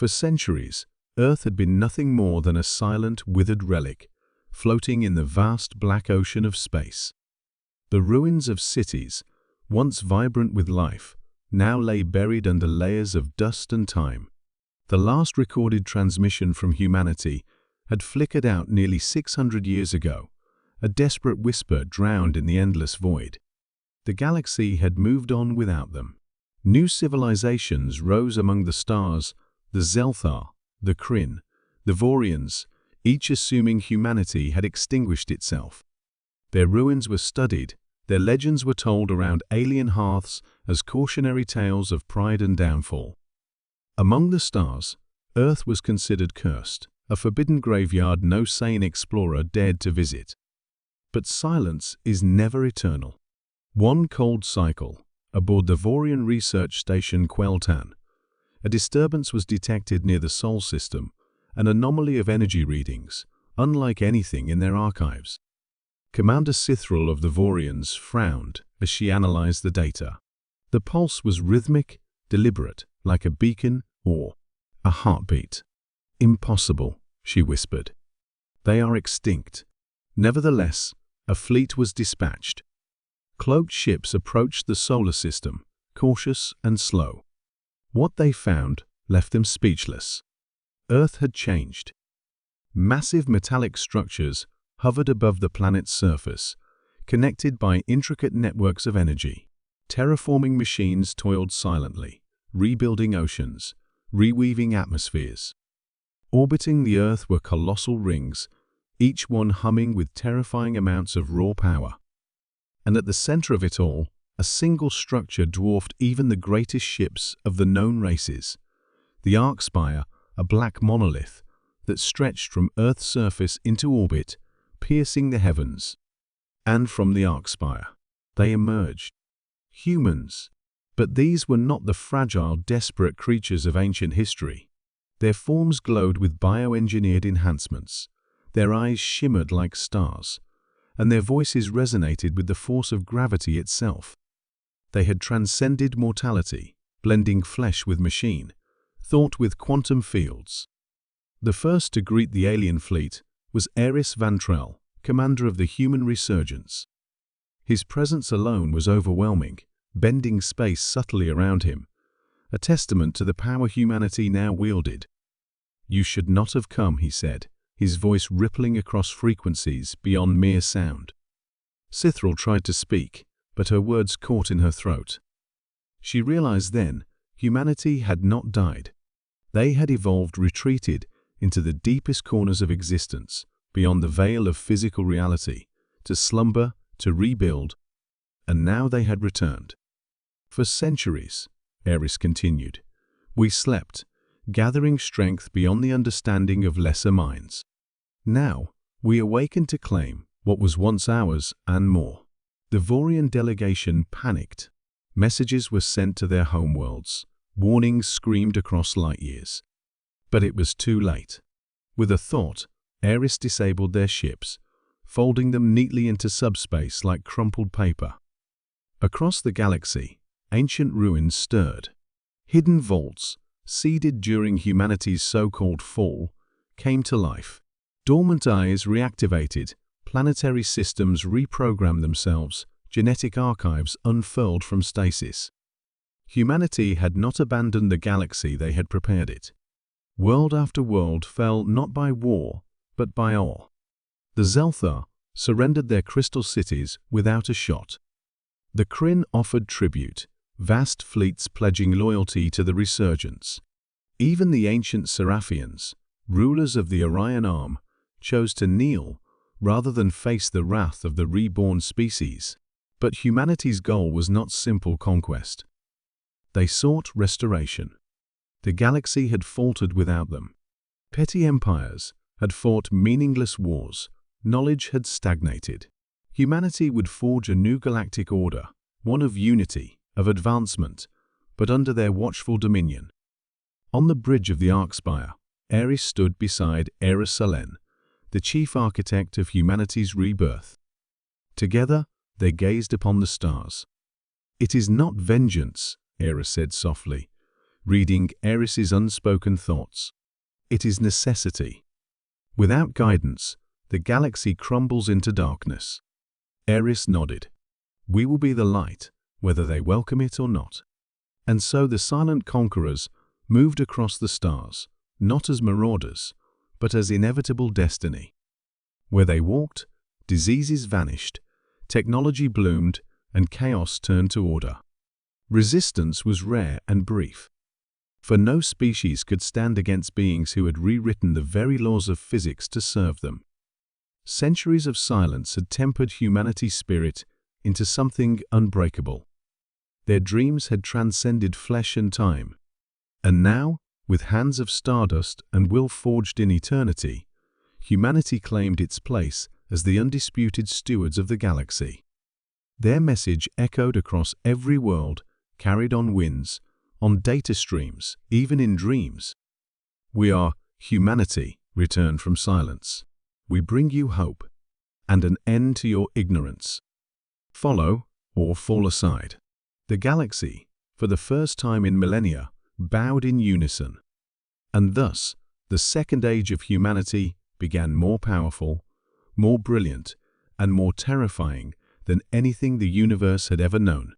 For centuries, Earth had been nothing more than a silent, withered relic, floating in the vast black ocean of space. The ruins of cities, once vibrant with life, now lay buried under layers of dust and time. The last recorded transmission from humanity had flickered out nearly 600 years ago, a desperate whisper drowned in the endless void. The galaxy had moved on without them. New civilizations rose among the stars, the Zelthar, the Kryn, the Vorians, each assuming humanity had extinguished itself. Their ruins were studied, their legends were told around alien hearths as cautionary tales of pride and downfall. Among the stars, Earth was considered cursed, a forbidden graveyard no sane explorer dared to visit. But silence is never eternal. One cold cycle, aboard the Vorian research station Queltan, a disturbance was detected near the Sol system, an anomaly of energy readings, unlike anything in their archives. Commander Cithril of the Vorians frowned as she analyzed the data. The pulse was rhythmic, deliberate, like a beacon or a heartbeat. "Impossible," she whispered. "They are extinct." Nevertheless, a fleet was dispatched. Cloaked ships approached the solar system, cautious and slow. What they found left them speechless. Earth had changed. Massive metallic structures hovered above the planet's surface, connected by intricate networks of energy. Terraforming machines toiled silently, rebuilding oceans, reweaving atmospheres. Orbiting the Earth were colossal rings, each one humming with terrifying amounts of raw power. And at the center of it all, a single structure dwarfed even the greatest ships of the known races. The arc spire, a black monolith that stretched from Earth's surface into orbit, piercing the heavens. And from the arc spire, they emerged. Humans. But these were not the fragile, desperate creatures of ancient history. Their forms glowed with bioengineered enhancements. Their eyes shimmered like stars, and their voices resonated with the force of gravity itself. They had transcended mortality, blending flesh with machine, thought with quantum fields. The first to greet the alien fleet was Eris Vantrell, commander of the human resurgence. His presence alone was overwhelming, bending space subtly around him, a testament to the power humanity now wielded. "You should not have come," he said, his voice rippling across frequencies beyond mere sound. Cithril tried to speak, but her words caught in her throat. She realized then, humanity had not died. They had evolved, retreated into the deepest corners of existence, beyond the veil of physical reality, to slumber, to rebuild, and now they had returned. "For centuries," Eris continued, "we slept, gathering strength beyond the understanding of lesser minds. Now, we awakened to claim what was once ours and more." The Vorian delegation panicked. Messages were sent to their homeworlds. Warnings screamed across light years. But it was too late. With a thought, Eris disabled their ships, folding them neatly into subspace like crumpled paper. Across the galaxy, ancient ruins stirred. Hidden vaults, seeded during humanity's so-called fall, came to life. Dormant eyes reactivated, planetary systems reprogrammed themselves, genetic archives unfurled from stasis. Humanity had not abandoned the galaxy, they had prepared it. World after world fell not by war, but by awe. The Zelthar surrendered their crystal cities without a shot. The Kryn offered tribute, vast fleets pledging loyalty to the resurgence. Even the ancient Seraphians, rulers of the Orion arm, chose to kneel rather than face the wrath of the reborn species. But humanity's goal was not simple conquest. They sought restoration. The galaxy had faltered without them. Petty empires had fought meaningless wars. Knowledge had stagnated. Humanity would forge a new galactic order, one of unity, of advancement, but under their watchful dominion. On the bridge of the arc spire, Eris stood beside Eris Salen, the chief architect of humanity's rebirth. Together, they gazed upon the stars. "It is not vengeance," Eris said softly, reading Eris's unspoken thoughts. It is necessity. Without guidance, the galaxy crumbles into darkness. Eris nodded. We will be the light, whether they welcome it or not. And so the silent conquerors moved across the stars, not as marauders, but as inevitable destiny. Where they walked, diseases vanished, technology bloomed, and chaos turned to order. Resistance was rare and brief, for no species could stand against beings who had rewritten the very laws of physics to serve them. Centuries of silence had tempered humanity's spirit into something unbreakable. Their dreams had transcended flesh and time. And now, with hands of stardust and will forged in eternity, humanity claimed its place as the undisputed stewards of the galaxy. Their message echoed across every world, carried on winds, on data streams, even in dreams. We are humanity, returned from silence. We bring you hope, and an end to your ignorance. Follow or fall aside. The galaxy, for the first time in millennia, bowed in unison. And thus, the second age of humanity began more powerful, more brilliant, and more terrifying than anything the universe had ever known.